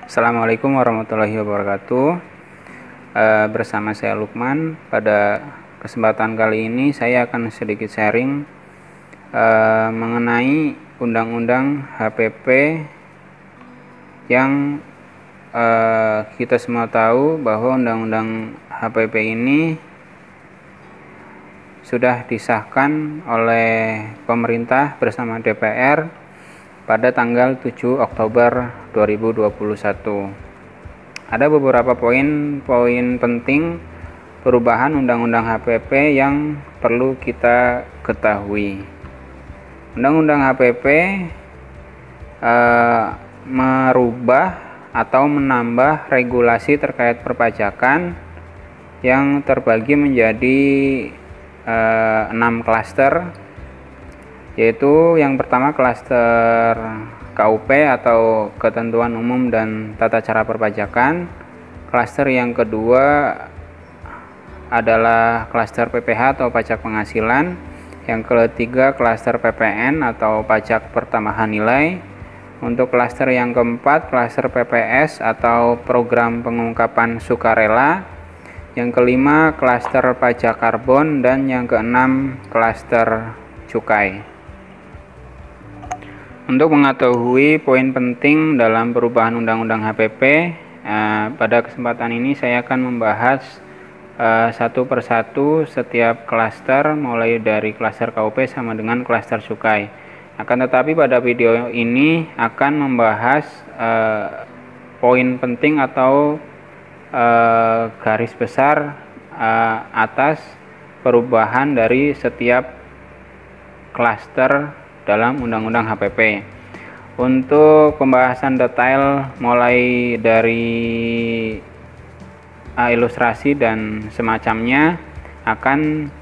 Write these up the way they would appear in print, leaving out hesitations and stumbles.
Assalamualaikum warahmatullahi wabarakatuh. Bersama saya Lukman. Pada kesempatan kali ini saya akan sedikit sharing mengenai Undang-Undang HPP yang kita semua tahu bahwa Undang-Undang HPP ini sudah disahkan oleh pemerintah bersama DPR pada tanggal 7 Oktober 2021. Ada beberapa poin penting perubahan Undang-Undang HPP yang perlu kita ketahui. Undang-Undang HPP merubah atau menambah regulasi terkait perpajakan yang terbagi menjadi 6 klaster, yaitu yang pertama klaster KUP atau Ketentuan Umum dan Tata Cara Perpajakan. Klaster yang kedua adalah klaster PPH atau Pajak Penghasilan. Yang ketiga klaster PPN atau Pajak Pertambahan Nilai. Untuk klaster yang keempat klaster PPS atau Program Pengungkapan Sukarela. Yang kelima klaster Pajak Karbon, dan yang keenam klaster Cukai. Untuk mengetahui poin penting dalam perubahan Undang-Undang HPP, pada kesempatan ini saya akan membahas satu persatu setiap klaster, mulai dari klaster KUP sama dengan klaster Cukai. Akan tetapi pada video ini akan membahas poin penting atau garis besar atas perubahan dari setiap klaster dalam Undang-Undang HPP. Untuk pembahasan detail mulai dari ilustrasi dan semacamnya akan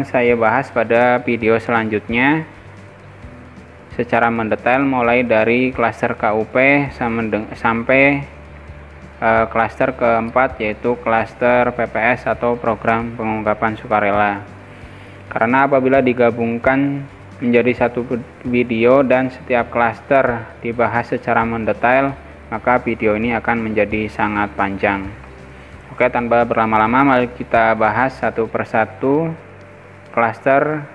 saya bahas pada video selanjutnya secara mendetail, mulai dari klaster KUP sampai klaster keempat, yaitu klaster PPS atau Program Pengungkapan Sukarela. Karena apabila digabungkan menjadi satu video dan setiap klaster dibahas secara mendetail, maka video ini akan menjadi sangat panjang. Oke, tanpa berlama-lama mari kita bahas satu persatu klaster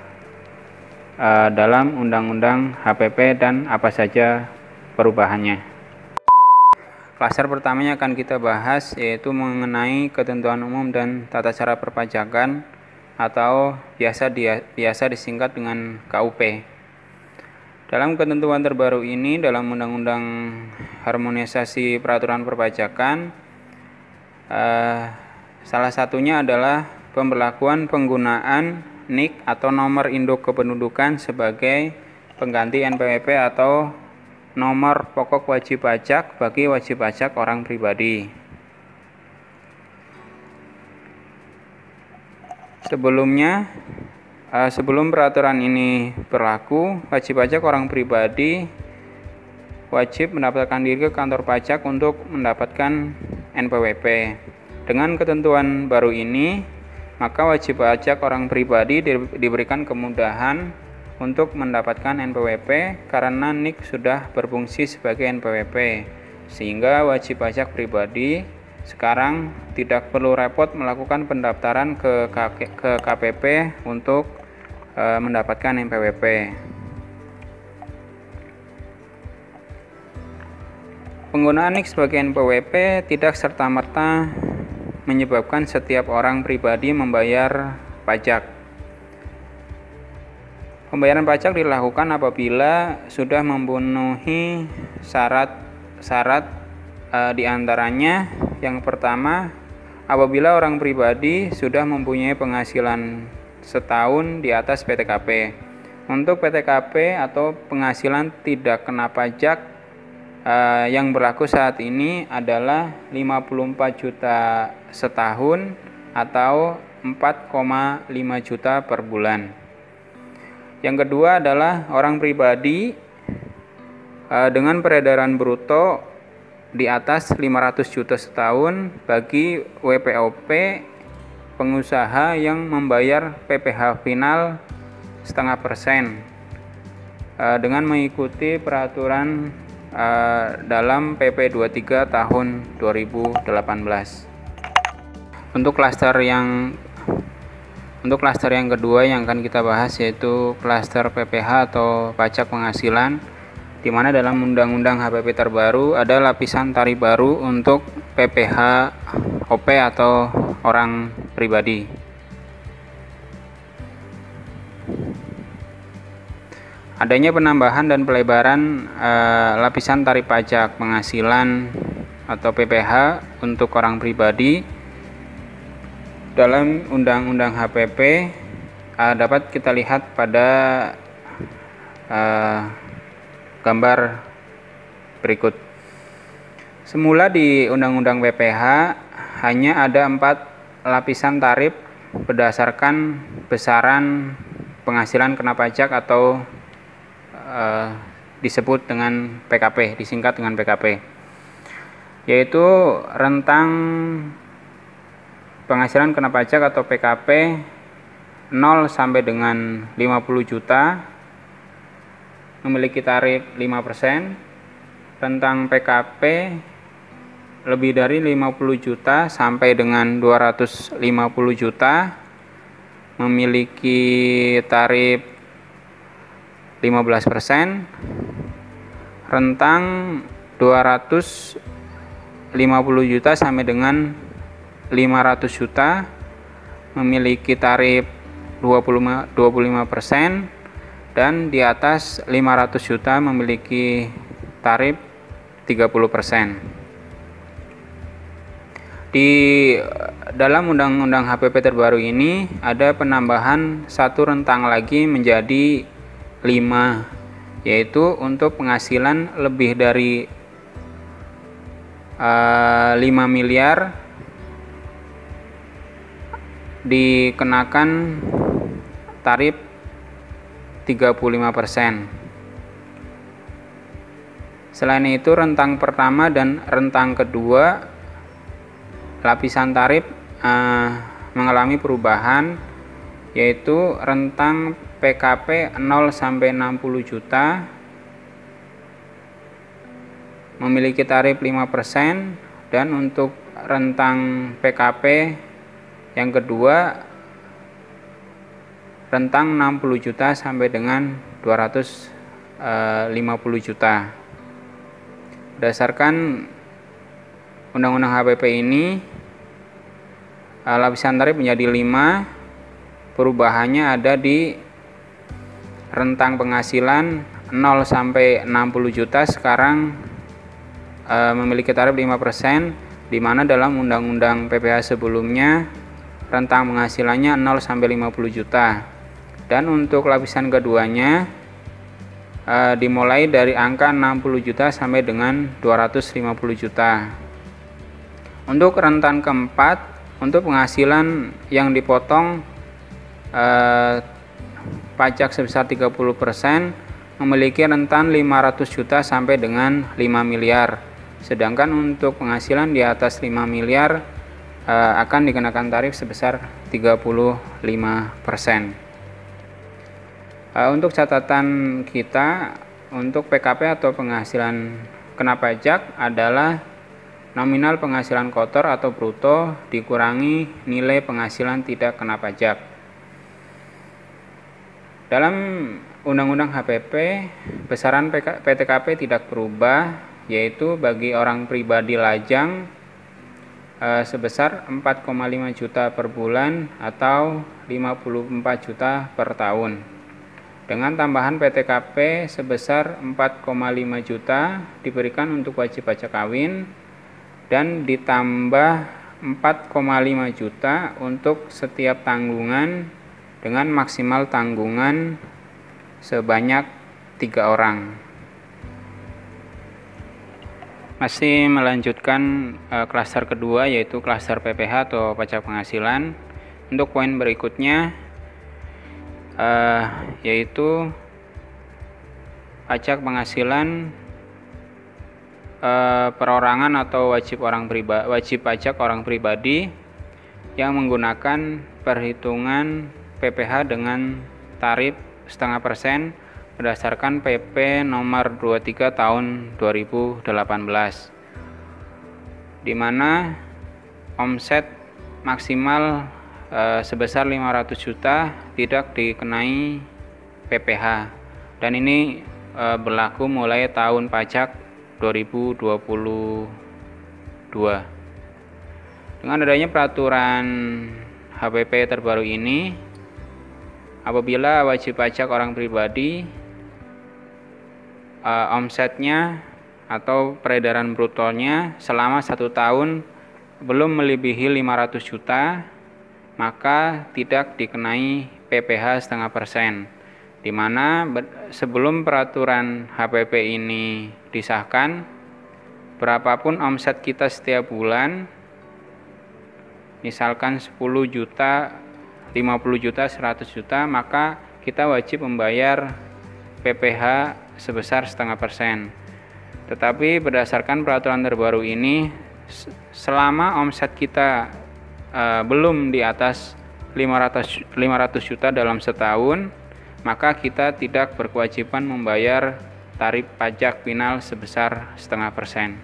dalam Undang-Undang HPP dan apa saja perubahannya. Klaster pertamanya akan kita bahas yaitu mengenai Ketentuan Umum dan Tata Cara Perpajakan atau biasa disingkat dengan KUP. Dalam ketentuan terbaru ini dalam Undang-Undang Harmonisasi Peraturan Perpajakan, salah satunya adalah pemberlakuan penggunaan NIK atau nomor induk kependudukan sebagai pengganti NPWP atau nomor pokok wajib pajak bagi wajib pajak orang pribadi. Sebelum peraturan ini berlaku, wajib pajak orang pribadi wajib mendaftarkan diri ke kantor pajak untuk mendapatkan NPWP. Dengan ketentuan baru ini, maka wajib pajak orang pribadi diberikan kemudahan untuk mendapatkan NPWP karena NIK sudah berfungsi sebagai NPWP, sehingga wajib pajak pribadi sekarang tidak perlu repot melakukan pendaftaran ke KPP untuk mendapatkan NPWP. Penggunaan NIK sebagai NPWP tidak serta-merta menyebabkan setiap orang pribadi membayar pajak. Pembayaran pajak dilakukan apabila sudah memenuhi syarat diantaranya. Yang pertama, apabila orang pribadi sudah mempunyai penghasilan setahun di atas PTKP. Untuk PTKP atau penghasilan tidak kena pajak yang berlaku saat ini adalah 54 juta setahun atau 4,5 juta per bulan. Yang kedua adalah orang pribadi dengan peredaran bruto di atas 500 juta setahun bagi WPOP pengusaha yang membayar PPh final 0,5%. dengan mengikuti peraturan dalam PP 23 tahun 2018. Untuk klaster yang kedua yang akan kita bahas yaitu klaster PPH atau pajak penghasilan, di mana dalam Undang-Undang HPP terbaru ada lapisan tarif baru untuk PPH OP atau orang pribadi. Adanya penambahan dan pelebaran lapisan tarif pajak penghasilan atau PPH untuk orang pribadi dalam Undang-Undang HPP dapat kita lihat pada gambar berikut. Semula di Undang-Undang PPH hanya ada 4 lapisan tarif berdasarkan besaran penghasilan kena pajak atau disebut dengan PKP, disingkat dengan PKP, yaitu rentang penghasilan kena pajak atau PKP 0 sampai dengan 50 juta memiliki tarif 5%, rentang PKP lebih dari 50 juta sampai dengan 250 juta memiliki tarif 15%, rentang 250 juta sampai dengan 500 juta memiliki tarif 25%, dan di atas 500 juta memiliki tarif 30%. Di dalam Undang-Undang HPP terbaru ini ada penambahan satu rentang lagi menjadi 5, yaitu untuk penghasilan lebih dari 5 miliar dikenakan tarif 35%. Selain itu, rentang pertama dan rentang kedua lapisan tarif mengalami perubahan, yaitu rentang PKP 0 sampai 60 juta memiliki tarif 5%, dan untuk rentang PKP yang kedua rentang 60 juta sampai dengan 250 juta. Berdasarkan Undang-Undang HPP ini, lapisan tarif menjadi 5. Perubahannya ada di rentang penghasilan 0 sampai 60 juta sekarang memiliki tarif 5%, di mana dalam Undang-Undang PPH sebelumnya rentang penghasilannya 0 sampai 50 juta. Dan untuk lapisan keduanya dimulai dari angka 60 juta sampai dengan 250 juta. Untuk rentan keempat, untuk penghasilan yang dipotong pajak sebesar 30% memiliki rentan 500 juta sampai dengan 5 miliar. Sedangkan untuk penghasilan di atas 5 miliar akan dikenakan tarif sebesar 35%. Untuk catatan kita, untuk PKP atau penghasilan kena pajak adalah nominal penghasilan kotor atau bruto dikurangi nilai penghasilan tidak kena pajak. Dalam Undang-Undang HPP, besaran PTKP tidak berubah, yaitu bagi orang pribadi lajang sebesar 4,5 juta per bulan atau 54 juta per tahun. Dengan tambahan PTKP sebesar 4,5 juta diberikan untuk wajib pajak kawin, dan ditambah 4,5 juta untuk setiap tanggungan dengan maksimal tanggungan sebanyak 3 orang. Masih melanjutkan klaster kedua, yaitu klaster PPH atau pajak penghasilan. Untuk poin berikutnya yaitu pajak penghasilan perorangan atau wajib pajak orang pribadi yang menggunakan perhitungan PPH dengan tarif 0,5% berdasarkan PP nomor 23 tahun 2018, di mana omset maksimal sebesar 500 juta tidak dikenai PPh, dan ini berlaku mulai tahun pajak 2022. Dengan adanya peraturan HPP terbaru ini, apabila wajib pajak orang pribadi omsetnya atau peredaran brutonya selama 1 tahun belum melebihi 500 juta, maka tidak dikenai PPh setengah persen, di mana sebelum peraturan HPP ini disahkan, berapapun omset kita setiap bulan, misalkan 10 juta, 50 juta, 100 juta, maka kita wajib membayar PPh sebesar setengah persen. Tetapi berdasarkan peraturan terbaru ini, selama omset kita belum di atas 500 juta dalam setahun, maka kita tidak berkewajiban membayar tarif pajak final sebesar setengah persen.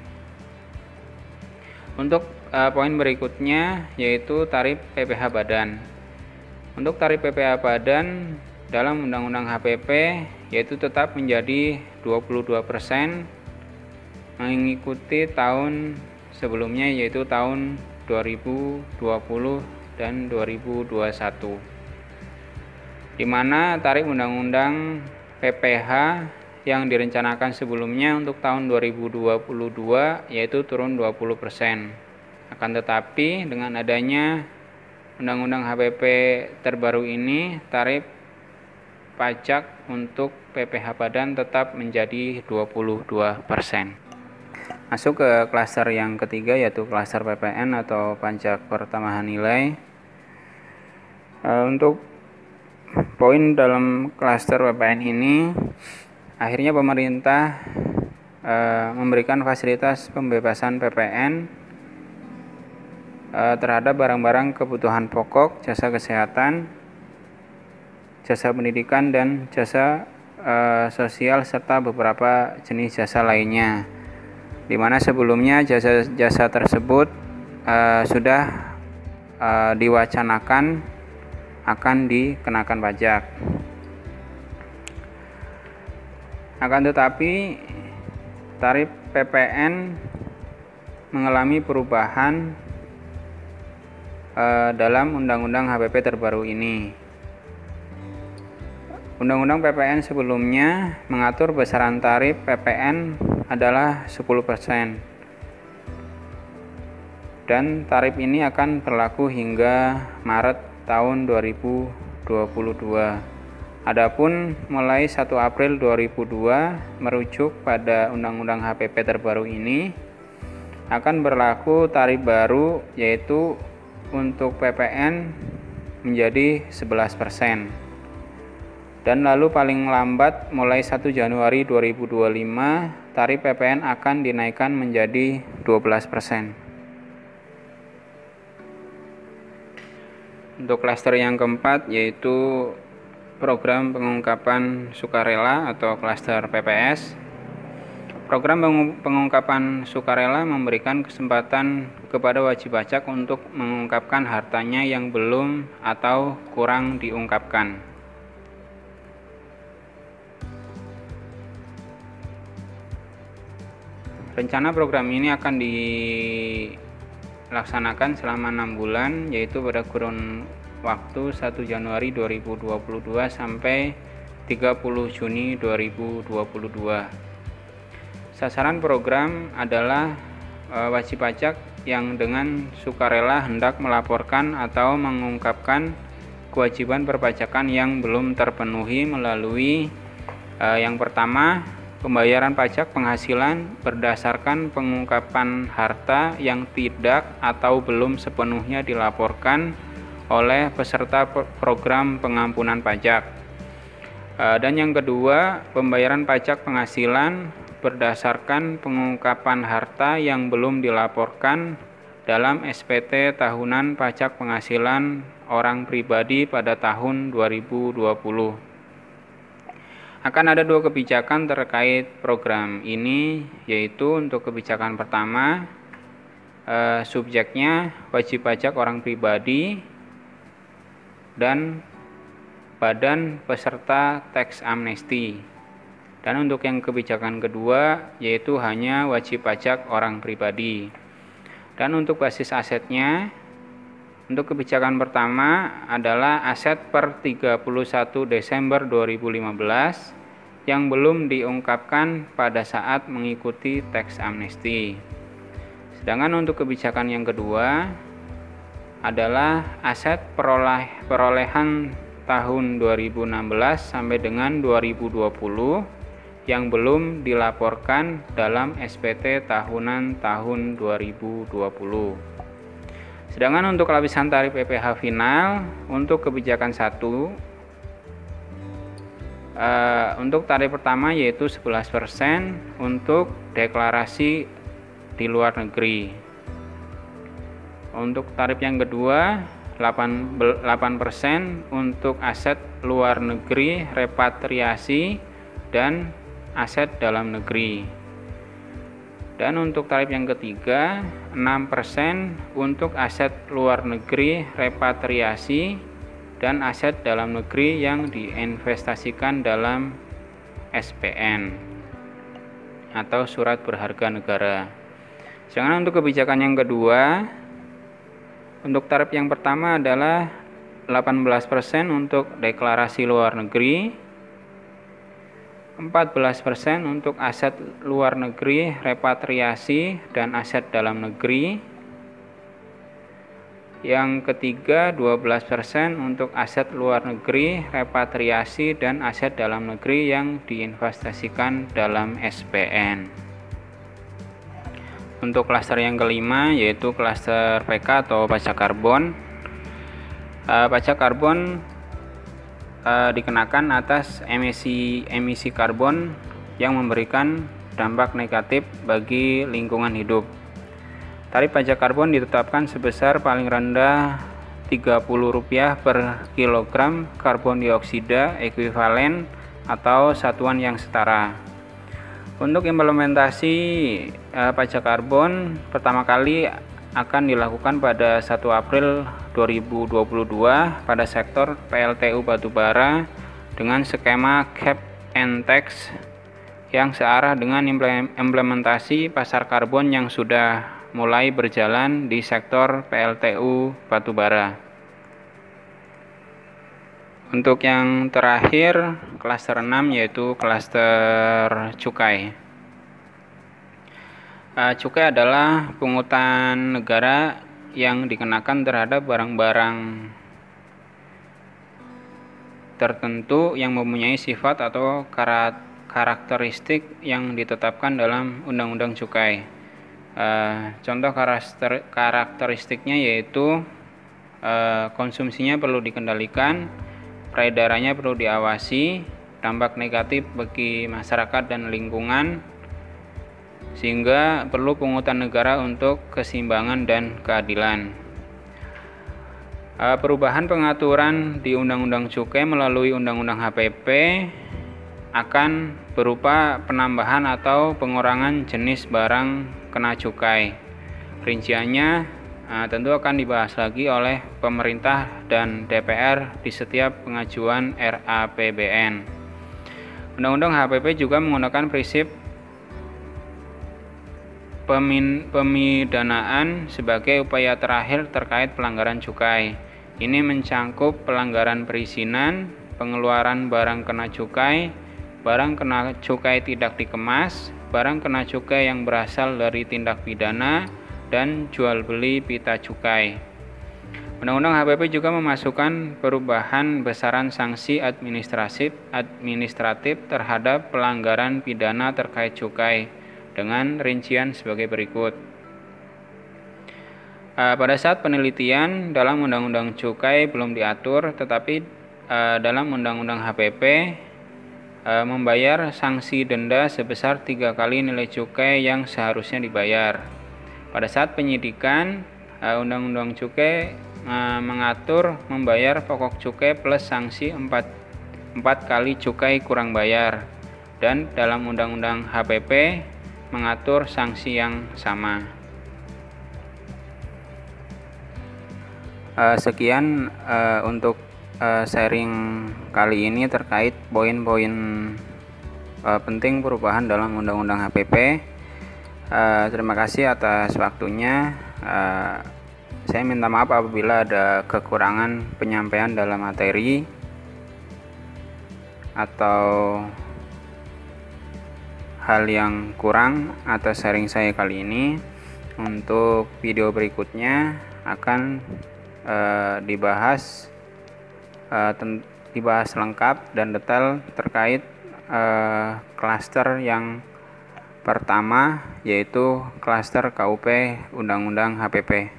Untuk poin berikutnya yaitu tarif PPh badan. Untuk tarif PPh badan dalam Undang-Undang HPP yaitu tetap menjadi 22%, mengikuti tahun sebelumnya yaitu tahun 2020 dan 2021, di mana tarif Undang-Undang PPh yang direncanakan sebelumnya untuk tahun 2022 yaitu turun 20%. Akan tetapi dengan adanya Undang-Undang HPP terbaru ini, tarif pajak untuk PPh badan tetap menjadi 22%. Masuk ke klaster yang ketiga yaitu klaster PPN atau pajak pertambahan nilai. Untuk poin dalam klaster PPN ini, akhirnya pemerintah memberikan fasilitas pembebasan PPN terhadap barang-barang kebutuhan pokok, jasa kesehatan, jasa pendidikan, dan jasa sosial serta beberapa jenis jasa lainnya, di mana sebelumnya jasa-jasa tersebut sudah diwacanakan akan dikenakan pajak. Akan tetapi tarif PPN mengalami perubahan dalam Undang-Undang HPP terbaru ini. Undang-Undang PPN sebelumnya mengatur besaran tarif PPN adalah 10%, dan tarif ini akan berlaku hingga Maret tahun 2022. Adapun mulai 1 April 2002 merujuk pada Undang-Undang HPP terbaru ini akan berlaku tarif baru, yaitu untuk PPN menjadi 11%. Dan lalu paling lambat mulai 1 Januari 2025 tarif PPN akan dinaikkan menjadi 12%. Untuk klaster yang keempat yaitu program pengungkapan sukarela atau klaster PPS. Program pengungkapan sukarela memberikan kesempatan kepada wajib pajak untuk mengungkapkan hartanya yang belum atau kurang diungkapkan. Rencana program ini akan dilaksanakan selama 6 bulan, yaitu pada kurun waktu 1 Januari 2022 sampai 30 Juni 2022. Sasaran program adalah wajib pajak yang dengan sukarela hendak melaporkan atau mengungkapkan kewajiban perpajakan yang belum terpenuhi melalui yang pertama, pembayaran pajak penghasilan berdasarkan pengungkapan harta yang tidak atau belum sepenuhnya dilaporkan oleh peserta program pengampunan pajak. Dan yang kedua, pembayaran pajak penghasilan berdasarkan pengungkapan harta yang belum dilaporkan dalam SPT tahunan pajak penghasilan orang pribadi pada tahun 2020. Akan ada dua kebijakan terkait program ini, yaitu untuk kebijakan pertama, subjeknya wajib pajak orang pribadi dan badan peserta teks amnesti. Dan untuk yang kebijakan kedua, yaitu hanya wajib pajak orang pribadi. Dan untuk basis asetnya, untuk kebijakan pertama adalah aset per 31 Desember 2015 yang belum diungkapkan pada saat mengikuti teks amnesti. Sedangkan untuk kebijakan yang kedua adalah aset perolehan tahun 2016 sampai dengan 2020 yang belum dilaporkan dalam SPT tahunan tahun 2020. Sedangkan untuk lapisan tarif PPh final, untuk kebijakan 1, untuk tarif pertama yaitu 11% untuk deklarasi di luar negeri. Untuk tarif yang kedua 8% untuk aset luar negeri repatriasi dan aset dalam negeri. Dan untuk tarif yang ketiga 6% untuk aset luar negeri repatriasi dan aset dalam negeri yang diinvestasikan dalam SPN atau surat berharga negara. Sedangkan untuk kebijakan yang kedua, untuk tarif yang pertama adalah 18% untuk deklarasi luar negeri, 14% untuk aset luar negeri repatriasi dan aset dalam negeri. Yang ketiga 12% untuk aset luar negeri repatriasi dan aset dalam negeri yang diinvestasikan dalam SPN. Untuk klaster yang kelima yaitu klaster PK atau pajak karbon. Pajak karbon dikenakan atas emisi karbon yang memberikan dampak negatif bagi lingkungan hidup. Tarif pajak karbon ditetapkan sebesar paling rendah Rp30 per kilogram karbon dioksida ekuivalen atau satuan yang setara. Untuk implementasi pajak karbon pertama kali akan dilakukan pada 1 April 2022 pada sektor PLTU batubara dengan skema cap and tax yang searah dengan implementasi pasar karbon yang sudah mulai berjalan di sektor PLTU batubara. Untuk yang terakhir, klaster 6 yaitu klaster cukai. Cukai adalah pungutan negara yang dikenakan terhadap barang-barang tertentu yang mempunyai sifat atau karakteristik yang ditetapkan dalam Undang-Undang Cukai. Contoh karakteristiknya yaitu konsumsinya perlu dikendalikan, peredarannya perlu diawasi, dampak negatif bagi masyarakat dan lingkungan, sehingga perlu pungutan negara untuk keseimbangan dan keadilan. Perubahan pengaturan di Undang-Undang Cukai melalui Undang-Undang HPP akan berupa penambahan atau pengurangan jenis barang kena cukai. Rinciannya tentu akan dibahas lagi oleh pemerintah dan DPR di setiap pengajuan RAPBN. Undang-Undang HPP juga menggunakan prinsip pemidanaan sebagai upaya terakhir terkait pelanggaran cukai. Ini mencangkup pelanggaran perizinan, pengeluaran barang kena cukai, barang kena cukai tidak dikemas, barang kena cukai yang berasal dari tindak pidana, dan jual beli pita cukai. Undang-Undang HPP juga memasukkan perubahan besaran sanksi administratif terhadap pelanggaran pidana terkait cukai dengan rincian sebagai berikut. Pada saat penelitian dalam Undang-Undang Cukai belum diatur, tetapi dalam Undang-Undang HPP membayar sanksi denda sebesar 3 kali nilai cukai yang seharusnya dibayar. Pada saat penyidikan, Undang-Undang Cukai mengatur membayar pokok cukai plus sanksi 4 4 kali cukai kurang bayar, dan dalam Undang-Undang HPP mengatur sanksi yang sama. Sekian untuk sharing kali ini terkait poin-poin penting perubahan dalam Undang-Undang HPP. Terima kasih atas waktunya. Saya minta maaf apabila ada kekurangan penyampaian dalam materi atau hal yang kurang atas sharing saya kali ini. Untuk video berikutnya akan dibahas lengkap dan detail terkait klaster yang pertama, yaitu klaster KUP Undang-Undang HPP.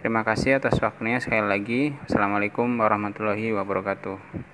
Terima kasih atas waktunya sekali lagi. Wassalamualaikum warahmatullahi wabarakatuh.